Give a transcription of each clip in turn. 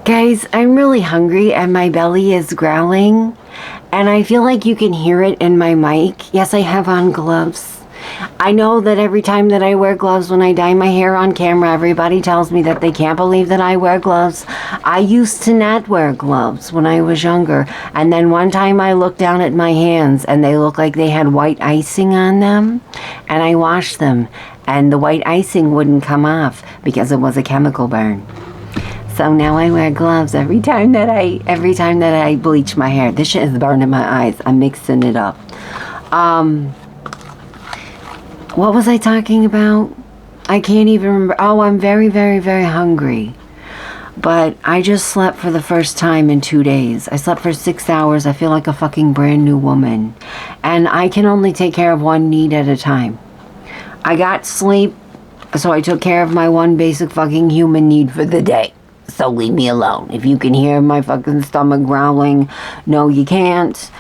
Guys, I'm really hungry and my belly is growling. And I feel like you can hear it in my mic. Yes, I have on gloves. I know that every time that I wear gloves when I dye my hair on camera, everybody tells me that they can't believe that I wear gloves. I used to not wear gloves when I was younger. And then one time I looked down at my hands and they looked like they had white icing on them. And I washed them. And the white icing wouldn't come off because it was a chemical burn. So now I wear gloves every time that I bleach my hair. This shit is burning my eyes. I'm mixing it up. What was I talking about? I can't even remember. Oh, I'm very, very, very hungry. But I just slept for the first time in 2 days. I slept for 6 hours. I feel like a fucking brand new woman. And I can only take care of one need at a time. I got sleep, so I took care of my one basic fucking human need for the day. So leave me alone. If you can hear my fucking stomach growling, no you can't.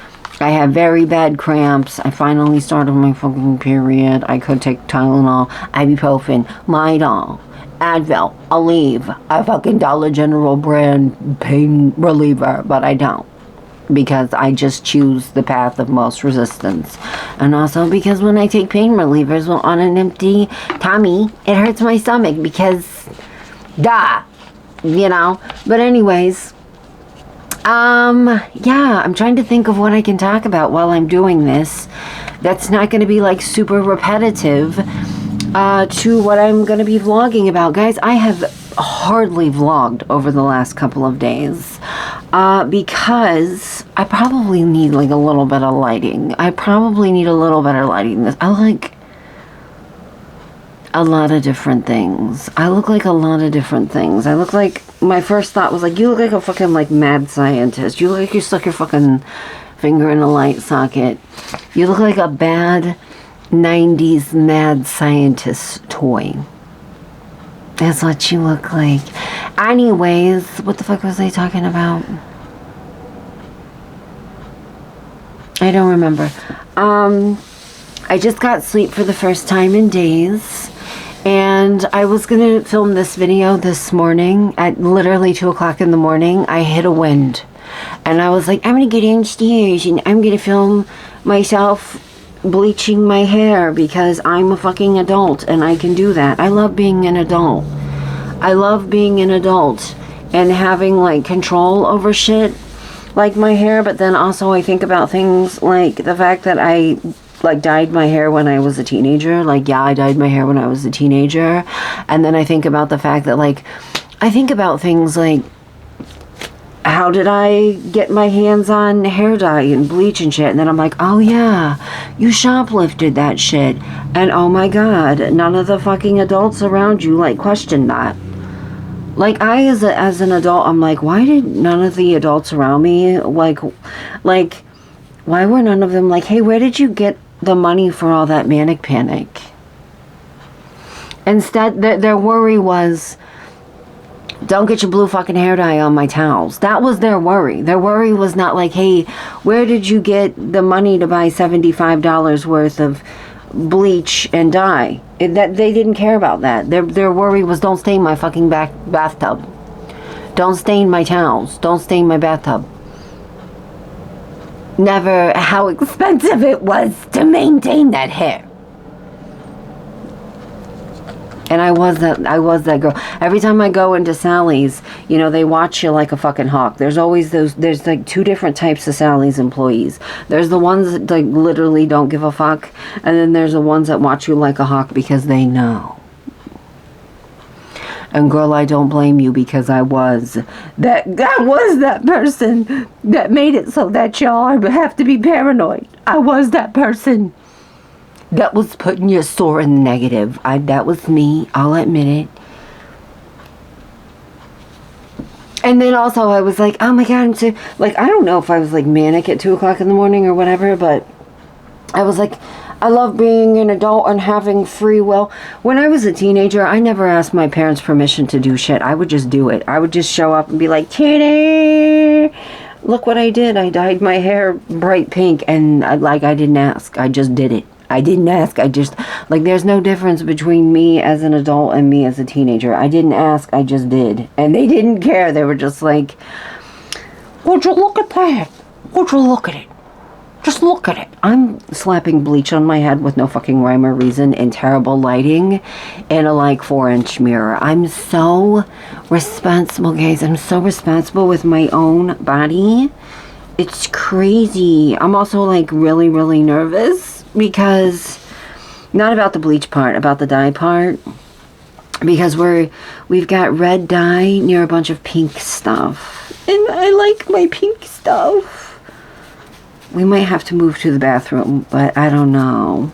I have very bad cramps. I finally started my fucking period. I could take Tylenol, ibuprofen, Midol, Advil, Aleve, a fucking Dollar General brand pain reliever, but I don't. Because I just choose the path of most resistance. And also because when I take pain relievers on an empty tummy, it hurts my stomach because, duh. You know, but anyways, yeah, I'm trying to think of what I can talk about while I'm doing this. That's not going to be like super repetitive to what I'm going to be vlogging about. Guys, I have hardly vlogged over the last couple of days because I probably need like a little bit of lighting. I probably need a little better lighting. I like a lot of different things. I look like a lot of different things. I look like, my first thought was like, you look like a fucking like mad scientist. You look like you stuck your fucking finger in a light socket. You look like a bad 90s mad scientist toy. That's what you look like. Anyways, what the fuck was I talking about? I don't remember. I just got sleep for the first time in days. And I was going to film this video this morning at literally 2 o'clock in the morning. I hit a wind. And I was like, I'm going to get downstairs and I'm going to film myself bleaching my hair because I'm a fucking adult and I can do that. I love being an adult. I love being an adult and having like control over shit like my hair. But then also I think about things like the fact that I like dyed my hair when I was a teenager. Like, yeah, I dyed my hair when I was a teenager. And then I think about the fact that like, I think about things like, how did I get my hands on hair dye and bleach and shit? And then I'm like, oh yeah, you shoplifted that shit. And oh my God, none of the fucking adults around you like questioned that. Like I, as an adult, I'm like, why did none of the adults around me like, why were none of them like, hey, where did you get the money for all that manic panic? Instead, their worry was, don't get your blue fucking hair dye on my towels. That was their worry. Their worry was not like, hey, where did you get the money to buy $75 worth of bleach and dye? That they didn't care about that. Their worry was, don't stain my fucking bathtub. Don't stain my towels. Don't stain my bathtub. Never how expensive it was to maintain that hair. And I was that girl. Every time I go into Sally's, you know, they watch you like a fucking hawk. There's always there's like 2 different types of Sally's employees. There's the ones that like literally don't give a fuck, and then there's the ones that watch you like a hawk because they know. And girl, I don't blame you because I was that person that made it so that y'all have to be paranoid. I was that person that was putting your store in the negative. That was me. I'll admit it. And then also I was like, oh my God, I'm so, like, I don't know if I was like manic at 2 o'clock in the morning or whatever, but I was like, I love being an adult and having free will. When I was a teenager, I never asked my parents' permission to do shit. I would just do it. I would just show up and be like, "Titty! Look what I did. I dyed my hair bright pink," and I didn't ask. I just did it. I didn't ask. I just, like, there's no difference between me as an adult and me as a teenager. I didn't ask. I just did. And they didn't care. They were just like, would you look at that? Would you look at it? Just look at it. I'm slapping bleach on my head with no fucking rhyme or reason in terrible lighting in a like 4-inch mirror. I'm so responsible, guys. I'm so responsible with my own body. It's crazy. I'm also like really, really nervous because, not about the bleach part, about the dye part. Because we've got red dye near a bunch of pink stuff. And I like my pink stuff. We might have to move to the bathroom, but I don't know.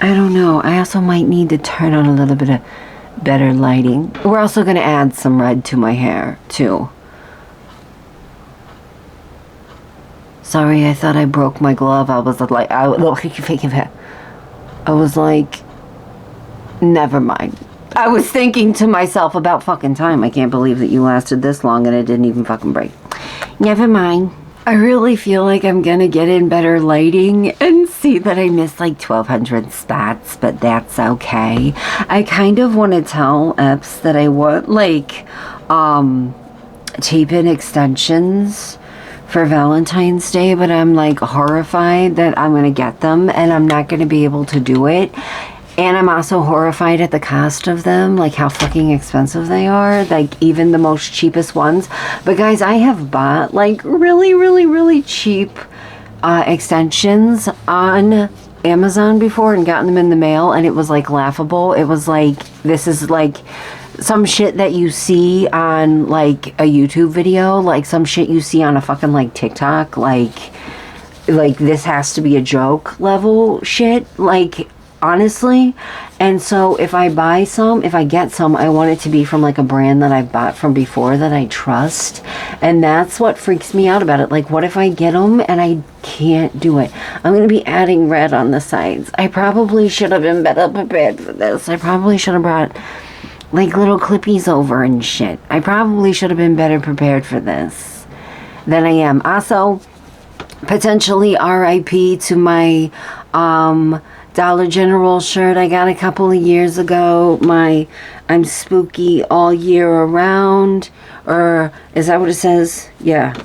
I don't know. I also might need to turn on a little bit of better lighting. We're also going to add some red to my hair, too. Sorry, I thought I broke my glove. I was like, never mind. I was thinking to myself about fucking time. I can't believe that you lasted this long and it didn't even fucking break. Never mind. I really feel like I'm gonna get in better lighting and see that I missed like 1,200 spots, but that's okay. I kind of want to tell Epps that I want like tape-in extensions for Valentine's Day, but I'm like horrified that I'm gonna get them and I'm not gonna be able to do it. And I'm also horrified at the cost of them, like how fucking expensive they are, like even the most cheapest ones. But guys, I have bought like really, really, really cheap extensions on Amazon before and gotten them in the mail, and it was like laughable. It was like, this is like some shit that you see on like a YouTube video, like some shit you see on a fucking like TikTok, like this has to be a joke level shit, like honestly. And so if I get some, I want it to be from like a brand that I've bought from before that I trust. And that's what freaks me out about it. Like, what if I get them and I can't do it? I'm going to be adding red on the sides. I probably should have been better prepared for this. I probably should have brought like little clippies over and shit. I probably should have been better prepared for this than I am. Also, potentially RIP to my Dollar General shirt I got a couple of years ago. My I'm spooky all year around, or is that what it says? Yeah,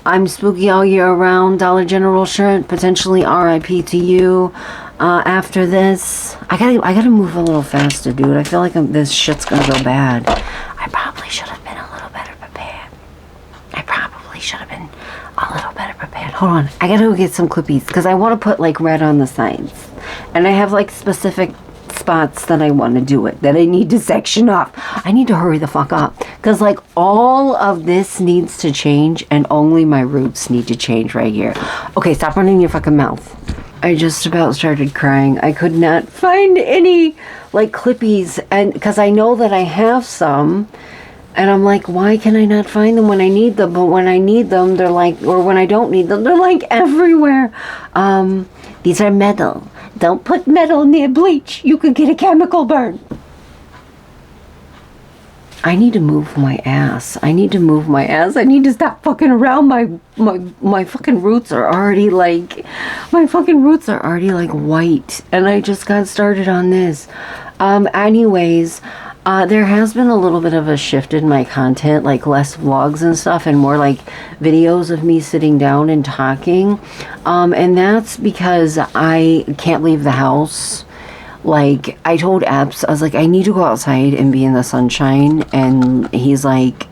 I'm spooky all year around Dollar General shirt. Potentially RIP to you. After this, I gotta move a little faster, dude. I feel like this shit's gonna go bad. I probably should have been a little better prepared. I probably should have been a little better prepared. Hold on, I gotta go get some clippies because I want to put like red on the sides. And I have like specific spots that I want to do it, that I need to section off. I need to hurry the fuck up because like all of this needs to change and only my roots need to change right here. Okay, stop running your fucking mouth. I just about started crying. I could not find any like clippies, and because I know that I have some, and I'm like, why can I not find them when I need them? But when I need them, they're like, or when I don't need them, they're like everywhere. These are metal. Don't put metal near bleach. You could get a chemical burn. I need to move my ass. I need to move my ass. I need to stop fucking around. My fucking roots are already like, white. And I just got started on this. Anyways, there has been a little bit of a shift in my content, like less vlogs and stuff and more like videos of me sitting down and talking. And that's because I can't leave the house. Like, I told Epps, I was like, I need to go outside and be in the sunshine. And he's like,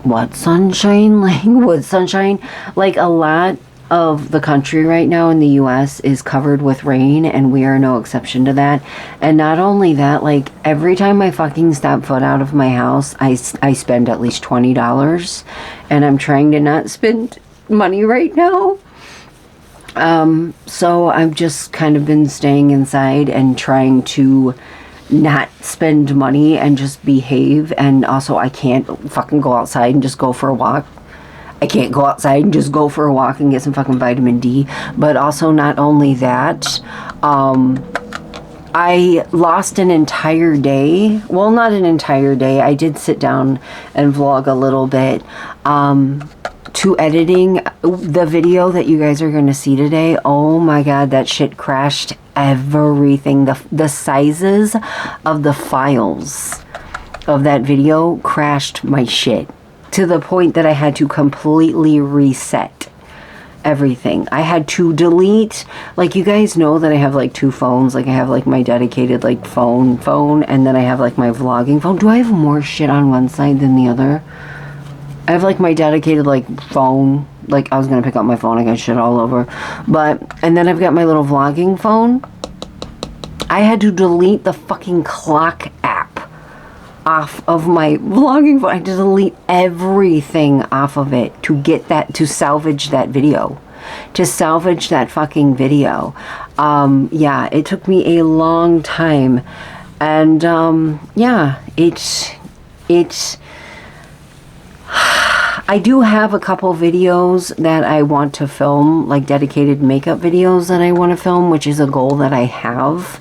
what sunshine? Like, what sunshine? Like, a lot of the country right now in the US is covered with rain, and we are no exception to that. And not only that, like, every time I fucking step foot out of my house, I spend at least $20. And I'm trying to not spend money right now. So I've just kind of been staying inside and trying to not spend money and just behave. And also I can't fucking go outside and just go for a walk. I can't go outside and just go for a walk and get some fucking vitamin D. But also not only that, I lost an entire day. Well, not an entire day. I did sit down and vlog a little bit. to editing the video that you guys are going to see today. Oh my god, that shit crashed everything. The sizes of the files of that video crashed my shit to the point that I had to completely reset everything. I had to delete, like, you guys know that I have like 2 phones. Like, I have like my dedicated like phone, and then I have like my vlogging phone. Do I have more shit on one side than the other? I have like my dedicated like phone. Like, I was gonna pick up my phone, I got shit all over. And then I've got my little vlogging phone. I had to delete the fucking clock app off of my vlogging phone. I had to delete everything off of it to get that, to salvage that video. To salvage that fucking video. Yeah, it took me a long time. And, yeah, it's I do have a couple videos that I want to film, like dedicated makeup videos that I want to film, which is a goal that I have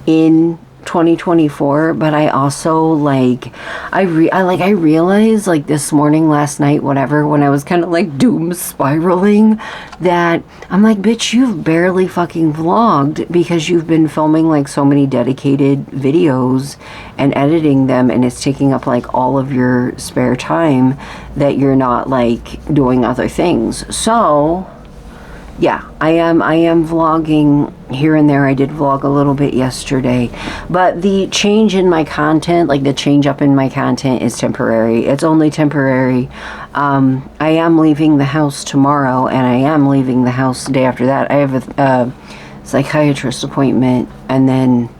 in 2024. But I also like, I realized like this morning, last night, whatever, when I was kind of like doom spiraling, that I'm like, bitch, you've barely fucking vlogged because you've been filming like so many dedicated videos and editing them, and it's taking up like all of your spare time that you're not like doing other things. So yeah, I am vlogging here and there. I did vlog a little bit yesterday, but the change in my content, like the change up in my content, is temporary. It's only temporary. I am leaving the house tomorrow, and I am leaving the house the day after that. I have a psychiatrist appointment, and then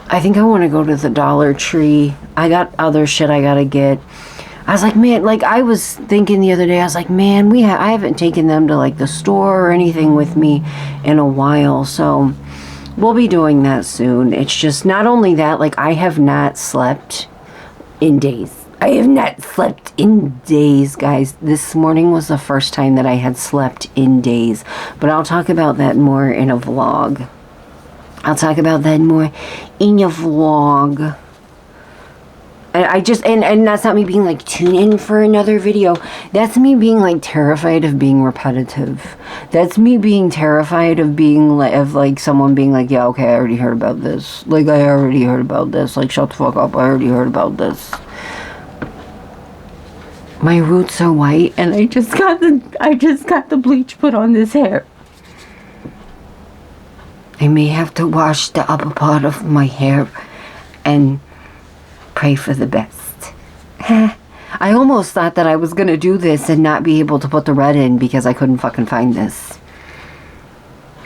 I think I want to go to the Dollar Tree. I got other shit I gotta get. I was like, man, like, I was thinking the other day, I was like, man, I haven't taken them to like the store or anything with me in a while, so we'll be doing that soon. It's just, not only that, like, I have not slept in days. I have not slept in days, guys. This morning was the first time that I had slept in days, but I'll talk about that more in a vlog. I'll talk about that more in a vlog. I just, and that's not me being like, tune in for another video. That's me being like terrified of being repetitive. That's me being terrified of being like, someone being like, yeah, okay, I already heard about this. Like, I already heard about this. Like, shut the fuck up, I already heard about this. My roots are white, and I just got the bleach put on this hair. I may have to wash the upper part of my hair and pray for the best. I almost thought that I was going to do this and not be able to put the red in because I couldn't fucking find this.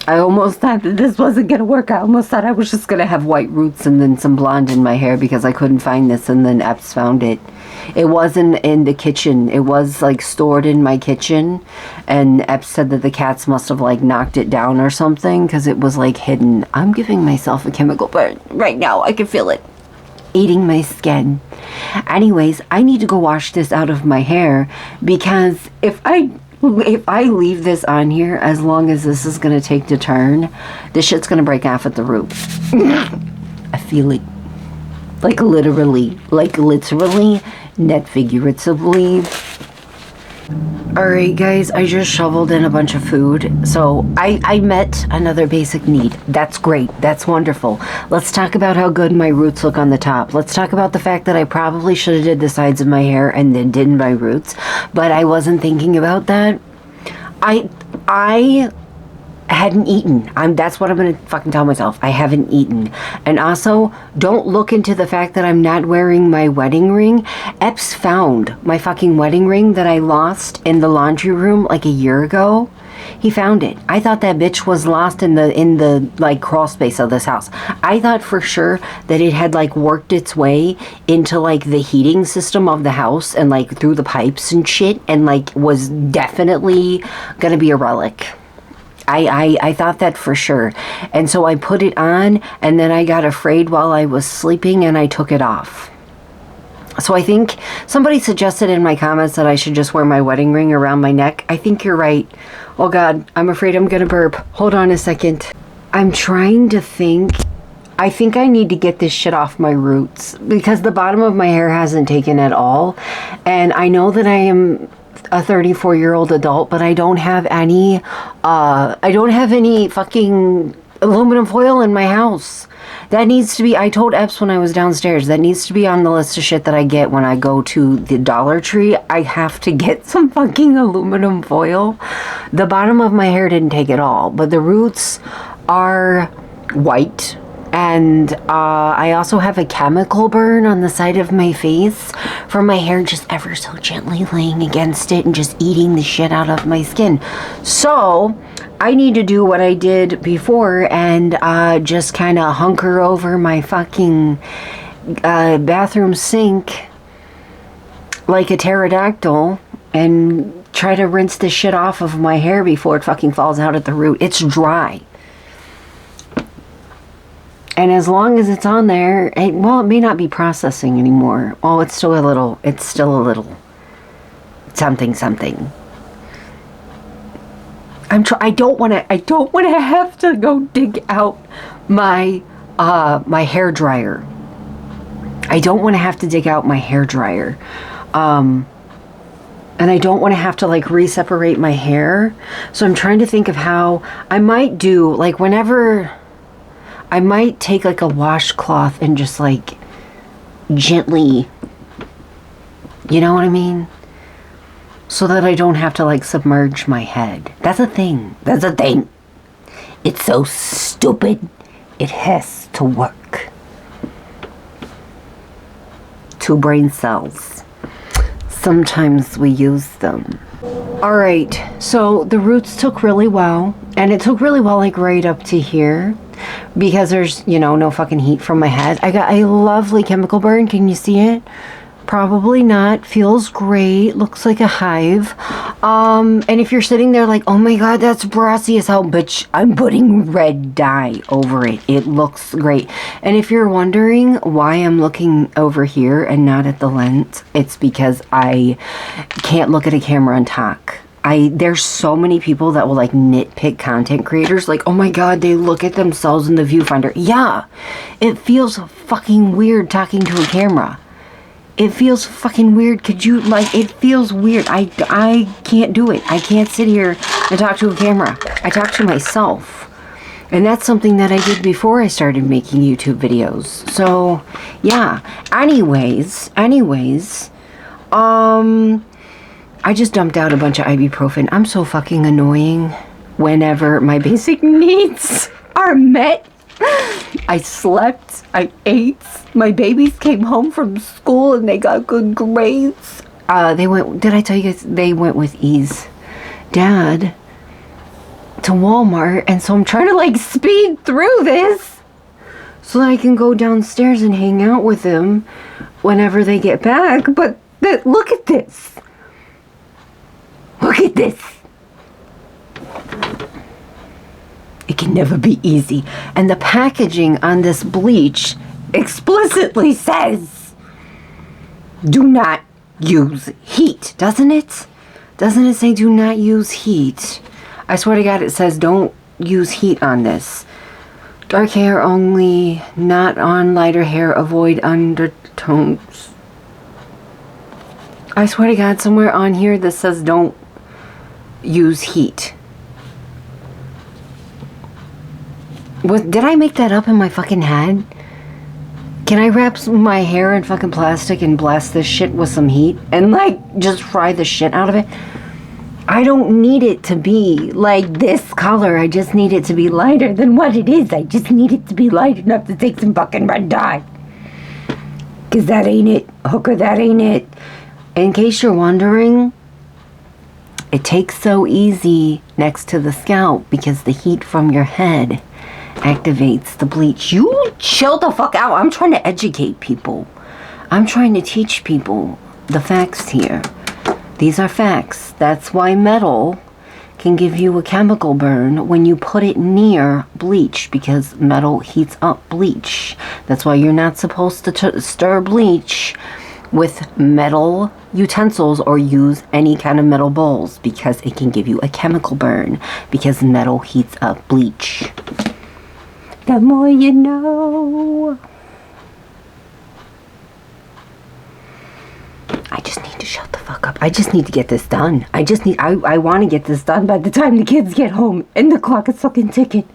I almost thought that this wasn't going to work. I almost thought I was just going to have white roots and then some blonde in my hair because I couldn't find this, and then Epps found it. It wasn't in the kitchen. It was like stored in my kitchen, and Epps said that the cats must have like knocked it down or something because it was like hidden. I'm giving myself a chemical burn right now. I can feel it eating my skin. Anyways, I need to go wash this out of my hair because if I leave this on here as long as this is going to take to turn, this shit's going to break off at the root. I feel it. Like literally, not figuratively. Alright guys, I just shoveled in a bunch of food, so I met another basic need. That's great, that's wonderful. Let's talk about how good my roots look on the top. Let's talk about the fact that I probably should have did the sides of my hair and then did my roots, but I wasn't thinking about that. I hadn't eaten. That's what I'm gonna fucking tell myself. I haven't eaten. And also, don't look into the fact that I'm not wearing my wedding ring. Epps found my fucking wedding ring that I lost in the laundry room like a year ago. He found it. I thought that bitch was lost in the like crawl space of this house. I thought for sure that it had like worked its way into like the heating system of the house and like through the pipes and shit, and like was definitely gonna be a relic. I thought that for sure. And so I put it on, and then I got afraid while I was sleeping and I took it off. So I think somebody suggested in my comments that I should just wear my wedding ring around my neck. I think you're right. Oh God, I'm afraid I'm gonna burp. Hold on a second. I'm trying to think I think I need to get this shit off my roots because the bottom of my hair hasn't taken at all. And I know that I am a 34-year-old adult, but I don't have any fucking aluminum foil in my house. That needs to be, I told Epps when I was downstairs, that needs to be on the list of shit that I get when I go to the Dollar Tree. I have to get some fucking aluminum foil. The bottom of my hair didn't take it all, but the roots are white. And I also have a chemical burn on the side of my face from my hair just ever so gently laying against it and just eating the shit out of my skin. So I need to do what I did before and just kind of hunker over my fucking bathroom sink like a pterodactyl and try to rinse the shit off of my hair before it fucking falls out at the root. It's dry. And as long as it's on there, it may not be processing anymore. Oh, it's still a little something. I don't want to have to go dig out my my hair dryer. I don't want to have to dig out my hair dryer. And I don't want to have to like re-separate my hair. So I'm trying to think of how I might do, like, whenever I might take like a washcloth and just like gently, you know what I mean? So that I don't have to like submerge my head. That's a thing. That's a thing. It's so stupid. It has to work. 2 brain cells. Sometimes we use them. Alright, so the roots took really well. And it took really well like right up to here. Because there's, you know, no fucking heat from my head. I got a lovely chemical burn. Can you see it? Probably not. Feels great. Looks like a hive. And if you're sitting there like, oh my god, that's brassy as hell, bitch, I'm putting red dye over it. It looks great. And if you're wondering why I'm looking over here and not at the lens, it's because I can't look at a camera and talk. There's so many people that will like nitpick content creators, like, oh my god, they look at themselves in the viewfinder. Yeah, it feels fucking weird talking to a camera. It feels fucking weird. Could you, like, it feels weird. I can't do it. I can't sit here and talk to a camera. I talk to myself. And that's something that I did before I started making YouTube videos. So, yeah. Anyways, I just dumped out a bunch of ibuprofen. I'm so fucking annoying whenever my basic needs are met. I slept, I ate, my babies came home from school and they got good grades. Did I tell you guys, they went with E's dad to Walmart, and so I'm trying to like speed through this so that I can go downstairs and hang out with them whenever they get back. But look at this. Look at this. It can never be easy. And the packaging on this bleach explicitly says, do not use heat, doesn't it? Doesn't it say do not use heat? I swear to God, it says don't use heat on this. Dark hair only, not on lighter hair, avoid undertones. I swear to God, somewhere on here this says don't use heat. Did I make that up in my fucking head? Can I wrap my hair in fucking plastic and blast this shit with some heat and like just fry the shit out of it? I don't need it to be like this color. I just need it to be lighter than what it is. I just need it to be light enough to take some fucking red dye. Cause that ain't it. Hooker, that ain't it. In case you're wondering, it takes so easy next to the scalp because the heat from your head activates the bleach. You chill the fuck out. I'm trying to educate people. I'm trying to teach people the facts here. These are facts. That's why metal can give you a chemical burn when you put it near bleach, because metal heats up bleach. That's why you're not supposed to stir bleach with metal utensils or use any kind of metal bowls, because it can give you a chemical burn because metal heats up bleach. The more you know. I just need to shut the fuck up. I just need to get this done. I want to get this done by the time the kids get home and the clock is fucking ticking.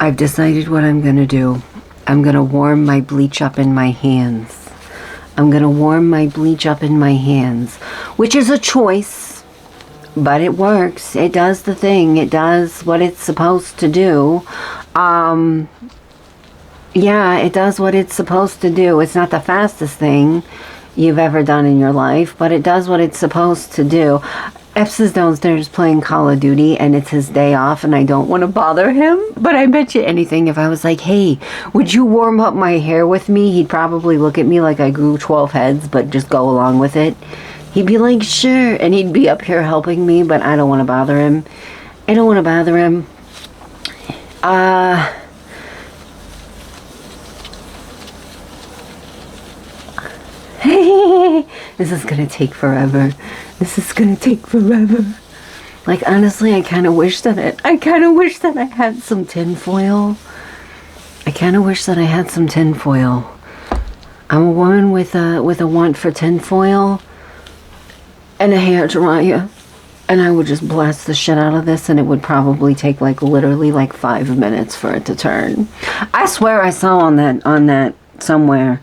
I've decided what I'm going to do. I'm going to warm my bleach up in my hands. I'm going to warm my bleach up in my hands, which is a choice, but it works. It does the thing. It does what it's supposed to do. Yeah, it does what it's supposed to do. It's not the fastest thing you've ever done in your life, but it does what it's supposed to do. Epps is downstairs playing Call of Duty, and it's his day off, and I don't want to bother him. But I bet you anything, if I was like, hey, would you warm up my hair with me? He'd probably look at me like I grew 12 heads, but just go along with it. He'd be like, sure, and he'd be up here helping me, but I don't want to bother him. I don't want to bother him. This is gonna take forever. This is gonna take forever. Like, honestly, I kind of wish that I had some tinfoil. I kind of wish that I had some tinfoil. I'm a woman with a want for tinfoil and a hair dryer, and I would just blast the shit out of this, and it would probably take like literally like 5 minutes for it to turn. I swear I saw on that somewhere.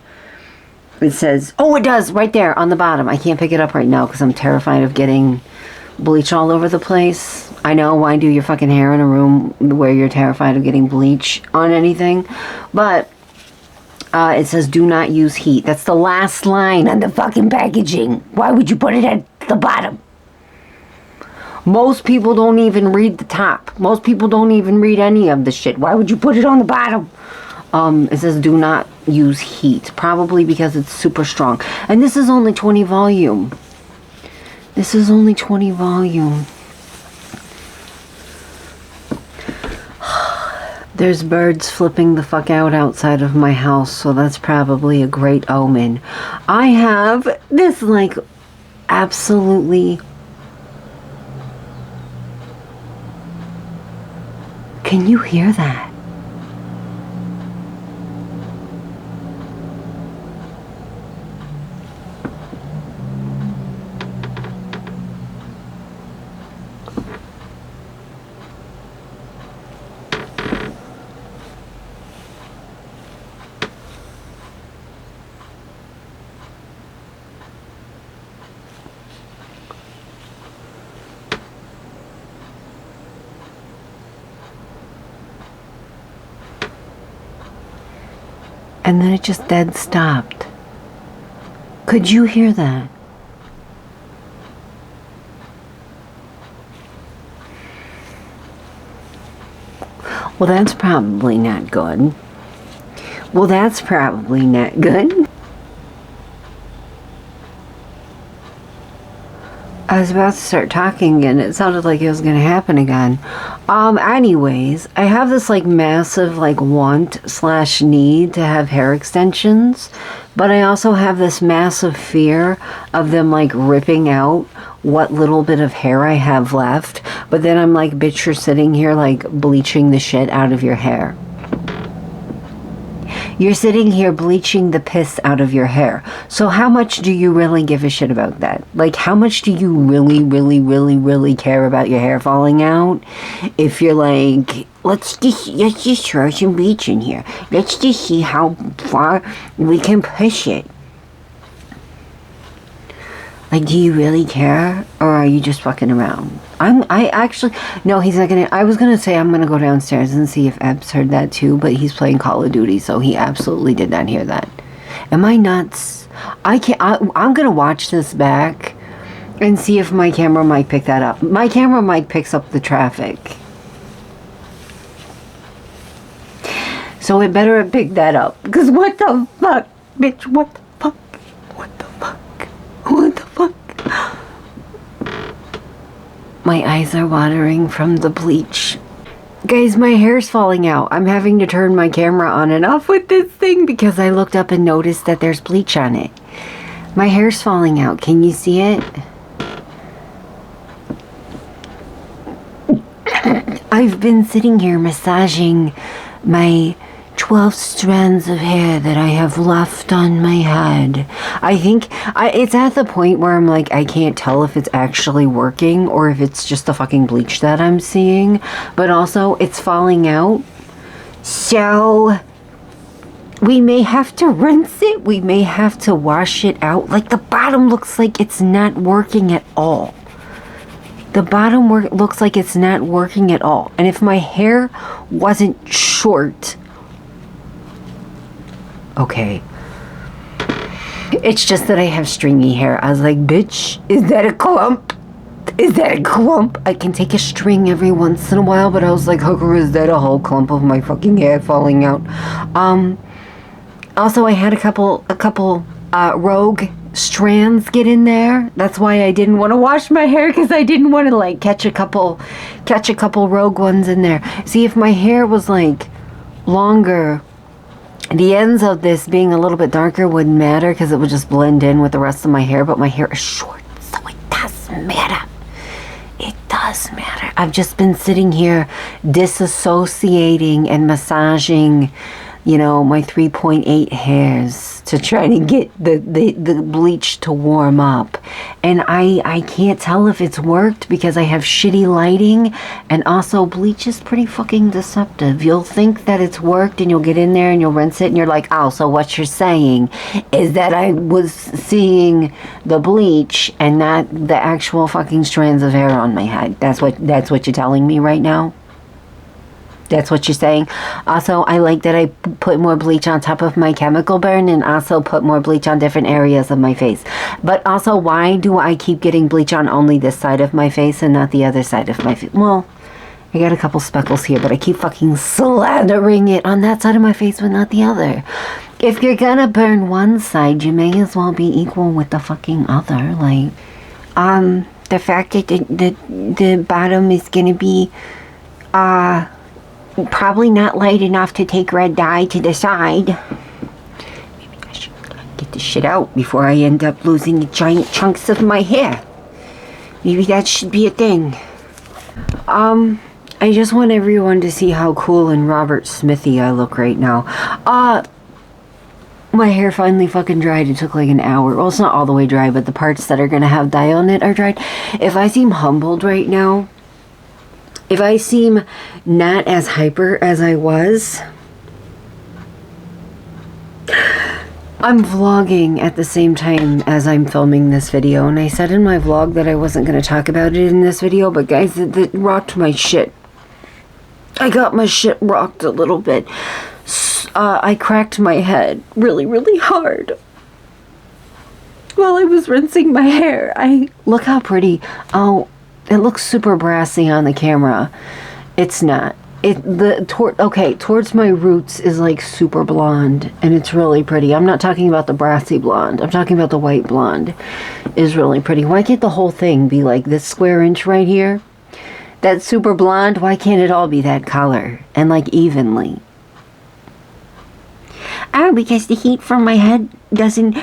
It says, oh, it does, right there on the bottom. I can't pick it up right now because I'm terrified of getting bleach all over the place. I know, why do your fucking hair in a room where you're terrified of getting bleach on anything? But it says, do not use heat. That's the last line on the fucking packaging. Why would you put it at the bottom? Most people don't even read the top. Most people don't even read any of the shit. Why would you put it on the bottom? It says do not use heat, probably because it's super strong. And this is only 20 volume. This is only 20 volume. There's birds flipping the fuck out outside of my house, so that's probably a great omen. I have this like absolutely... Can you hear that? And then it just dead stopped. Could you hear that? Well, that's probably not good. Well, that's probably not good. I was about to start talking and it sounded like it was going to happen again. Anyways, I have this like massive like want/need to have hair extensions, but I also have this massive fear of them like ripping out what little bit of hair I have left. But then I'm like, bitch, you're sitting here like bleaching the shit out of your hair. You're sitting here bleaching the piss out of your hair. So how much do you really give a shit about that? Like, how much do you really care about your hair falling out? If you're like, let's just throw some bleach in here. Let's just see how far we can push it. Like, do you really care? Or are you just fucking around? I actually, no, he's not gonna, I was gonna say I'm gonna go downstairs and see if Ebbs heard that too, but he's playing Call of Duty, so he absolutely did not hear that. Am I nuts? I'm gonna watch this back and see if my camera mic pick that up. My camera mic picks up the traffic. So it better have picked that up. Because what the fuck, bitch, what the fuck? What the fuck? What the fuck? My eyes are watering from the bleach. Guys, my hair's falling out. I'm having to turn my camera on and off with this thing because I looked up and noticed that there's bleach on it. My hair's falling out. Can you see it? I've been sitting here massaging my 12 strands of hair that I have left on my head. I think it's at the point where I'm like, I can't tell if it's actually working or if it's just the fucking bleach that I'm seeing. But also, it's falling out. So we may have to rinse it. We may have to wash it out. Like, the bottom looks like it's not working at all. The bottom looks like it's not working at all. And if my hair wasn't short... Okay. It's just that I have stringy hair. I was like, bitch, is that a clump? Is that a clump? I can take a string every once in a while, but I was like, hooker, is that a whole clump of my fucking hair falling out? Also, I had a couple rogue strands get in there. That's why I didn't want to wash my hair, because I didn't want to like catch a couple rogue ones in there. See, if my hair was like longer, the ends of this being a little bit darker wouldn't matter because it would just blend in with the rest of my hair, but my hair is short, so it does matter. It does matter. I've just been sitting here disassociating and massaging, you know, my 3.8 hairs to try to get the bleach to warm up. And I can't tell if it's worked because I have shitty lighting, and also bleach is pretty fucking deceptive. You'll think that it's worked and you'll get in there and you'll rinse it and you're like, oh, so what you're saying is that I was seeing the bleach and not the actual fucking strands of hair on my head. That's what you're telling me right now? That's what you're saying? Also, I like that I put more bleach on top of my chemical burn and also put more bleach on different areas of my face. But also, why do I keep getting bleach on only this side of my face and not the other side of my face? Well, I got a couple speckles here, but I keep fucking slathering it on that side of my face but not the other. If you're gonna burn one side, you may as well be equal with the fucking other. Like, the fact that the bottom is gonna be, probably not light enough to take red dye to the side. Maybe I should get this shit out before I end up losing giant chunks of my hair. Maybe that should be a thing. I just want everyone to see how cool and Robert Smithy I look right now. My hair finally fucking dried. It took like an hour. Well, it's not all the way dry, but the parts that are gonna have dye on it are dried. If I seem humbled right now, if I seem not as hyper as I was, I'm vlogging at the same time as I'm filming this video, and I said in my vlog that I wasn't going to talk about it in this video, but guys, it rocked my shit. I got my shit rocked a little bit. I cracked my head really, really hard while I was rinsing my hair. Look how pretty. Oh, it looks super brassy on the camera. It's not. Towards my roots is like super blonde, and it's really pretty. I'm not talking about the brassy blonde. I'm talking about the white blonde. Is really pretty. Why can't the whole thing be like this square inch right here? That's super blonde. Why can't it all be that color and like evenly? Oh, because the heat from my head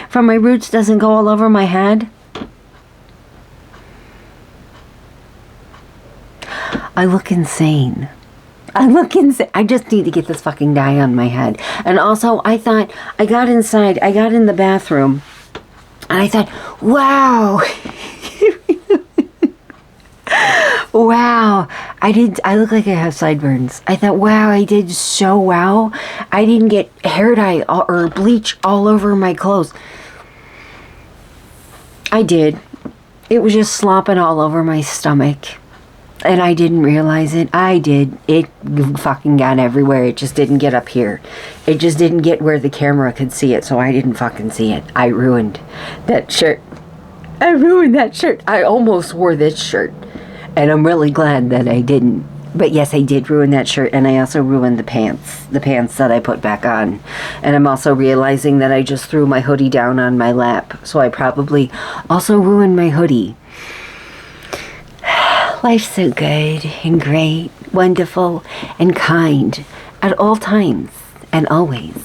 from my roots doesn't go all over my head. I look insane. I just need to get this fucking dye on my head. And also, I thought, I got in the bathroom, and I thought, wow. Wow. I look like I have sideburns. I thought, wow, I did so well. I didn't get hair dye or bleach all over my clothes. I did. It was just slopping all over my stomach. And I didn't realize it. I did. It fucking got everywhere. It just didn't get up here. It just didn't get where the camera could see it, so I didn't fucking see it. I ruined that shirt. I almost wore this shirt. And I'm really glad that I didn't. But yes, I did ruin that shirt, and I also ruined the pants that I put back on. And I'm also realizing that I just threw my hoodie down on my lap, so I probably also ruined my hoodie. Life's so good and great, wonderful and kind at all times and always.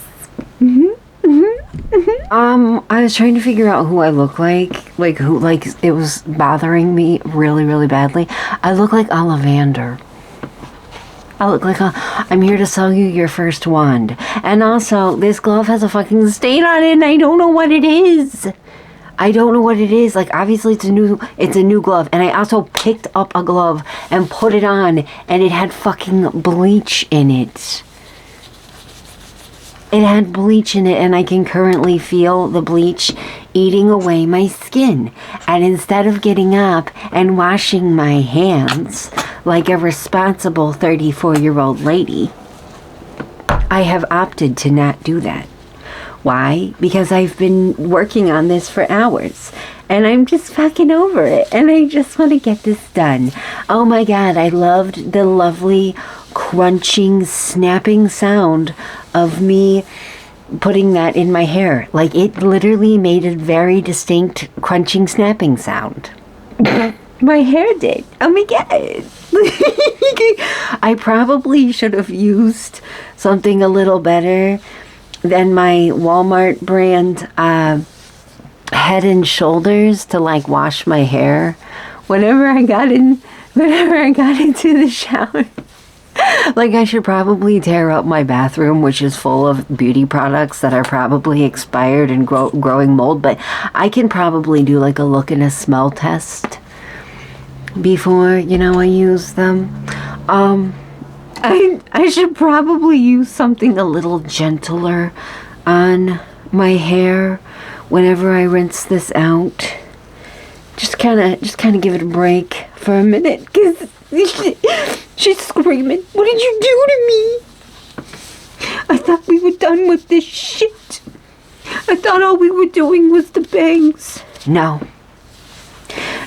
I was trying to figure out who I look like it was bothering me really, really badly. I look like Ollivander. I look like I'm here to sell you your first wand. And also, this glove has a fucking stain on it and I don't know what it is. I don't know what it is. Like, obviously it's a new glove. And I also picked up a glove and put it on and it had fucking bleach in it. It had bleach in it and I can currently feel the bleach eating away my skin. And instead of getting up and washing my hands like a responsible 34-year-old lady, I have opted to not do that. Why? Because I've been working on this for hours and I'm just fucking over it and I just want to get this done. Oh my God, I loved the lovely crunching, snapping sound of me putting that in my hair. Like, it literally made a very distinct crunching, snapping sound. My hair did. Oh my God. I probably should have used something a little better than my Walmart brand Head and Shoulders to like wash my hair whenever I got into the shower. Like, I should probably tear up my bathroom, which is full of beauty products that are probably expired and growing mold, but I can probably do like a look and a smell test before, you know, I use them. I should probably use something a little gentler on my hair whenever I rinse this out. Just kind of give it a break for a minute, because she's screaming, "What did you do to me? I thought we were done with this shit. I thought all we were doing was the bangs." No,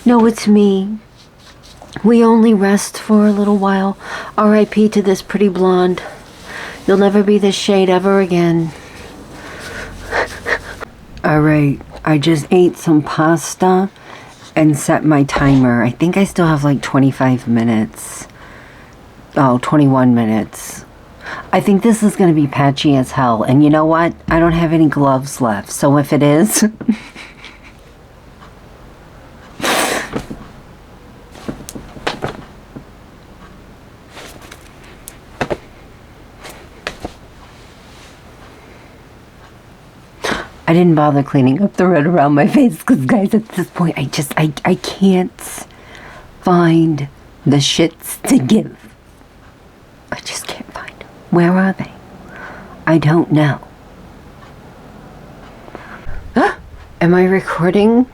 it's me. We only rest for a little while. R.I.P. to this pretty blonde. You'll never be this shade ever again. Alright, I just ate some pasta and set my timer. I think I still have like 25 minutes. Oh, 21 minutes. I think this is going to be patchy as hell. And you know what? I don't have any gloves left. So if it is... I didn't bother cleaning up the red around my face because, guys, at this point, I can't find the shits to give. I just can't find them. Where are they? I don't know. Am I recording?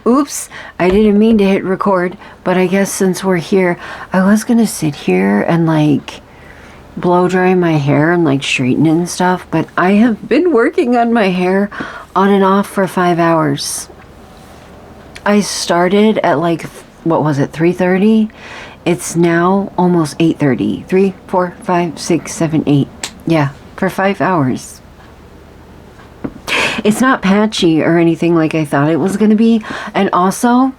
Oops, I didn't mean to hit record, but I guess since we're here, I was gonna sit here and, like, blow dry my hair and like straighten it and stuff, but I have been working on my hair on and off for 5 hours. I started at like, what was it, 3:30? It's now almost 8:30. 3, 4, 5, 6, 7, 8. Yeah, for 5 hours. It's not patchy or anything like I thought it was gonna be. And also,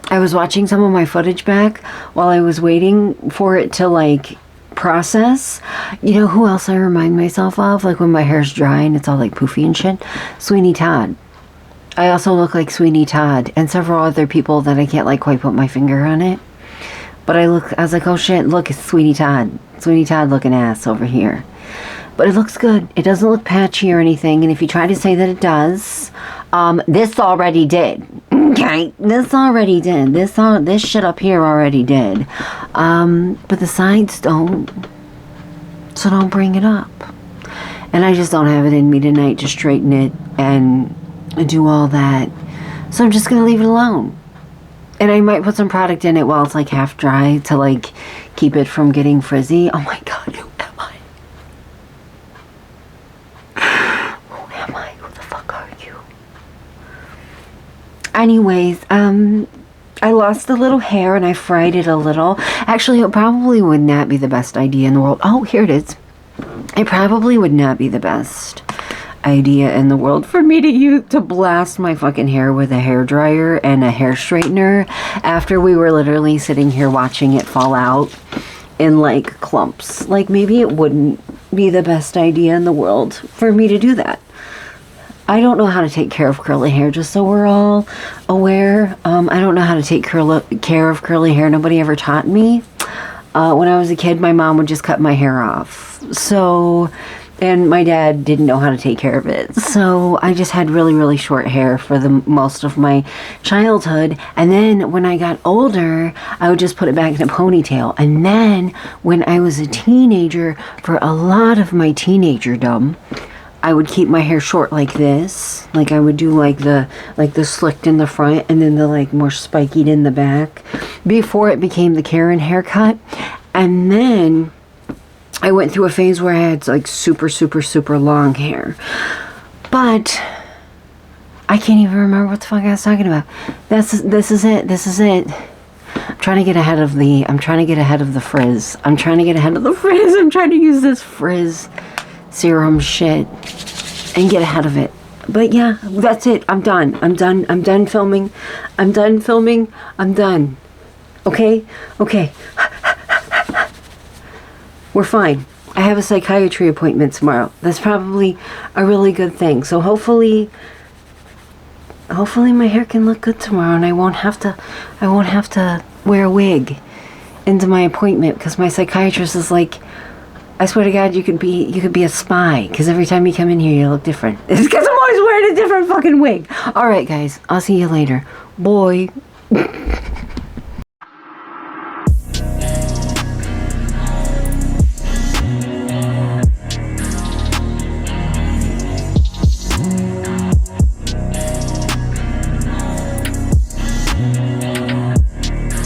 I was watching some of my footage back while I was waiting for it to like process. You know who else I remind myself of? Like when my hair's dry and it's all like poofy and shit? Sweeney Todd. I also look like Sweeney Todd and several other people that I can't like quite put my finger on it. But I was like, oh shit, look, it's Sweeney Todd. Sweeney Todd looking ass over here. But it looks good. It doesn't look patchy or anything. And if you try to say that it does, this already did. Okay, this already did. This shit up here already did. But the sides don't. So don't bring it up. And I just don't have it in me tonight to straighten it and do all that. So I'm just going to leave it alone. And I might put some product in it while it's like half dry to like keep it from getting frizzy. Oh my God, who am I? Who am I? Who the fuck are you? Anyways, I lost a little hair and I fried it a little. Actually, it probably would not be the best idea in the world. Oh, here it is. It probably would not be the best idea in the world for me to blast my fucking hair with a hairdryer and a hair straightener after we were literally sitting here watching it fall out in like clumps. Like, maybe it wouldn't be the best idea in the world for me to do that. I don't know how to take care of curly hair, just so we're all aware. I don't know how to take care of curly hair. Nobody ever taught me. When I was a kid, my mom would just cut my hair off. So, and my dad didn't know how to take care of it. So I just had really, really short hair for the most of my childhood. And then when I got older, I would just put it back in a ponytail. And then when I was a teenager, for a lot of my teenagerdom, I would keep my hair short like this. Like I would do like the slicked in the front and then the like more spikied in the back before it became the Karen haircut. And then I went through a phase where I had like super, super, super long hair. But I can't even remember what the fuck I was talking about. This is it. I'm trying to get ahead of the frizz. I'm trying to get ahead of the frizz. I'm trying to use this frizz serum shit and get ahead of it. But yeah, that's it. I'm done. I'm done filming. I'm done. Okay? We're fine. I have a psychiatry appointment tomorrow. That's probably a really good thing. So hopefully my hair can look good tomorrow and I won't have to wear a wig into my appointment, because my psychiatrist is like, I swear to God, you could be a spy, because every time you come in here, you look different. It's because I'm always wearing a different fucking wig. All right, guys. I'll see you later. Boy.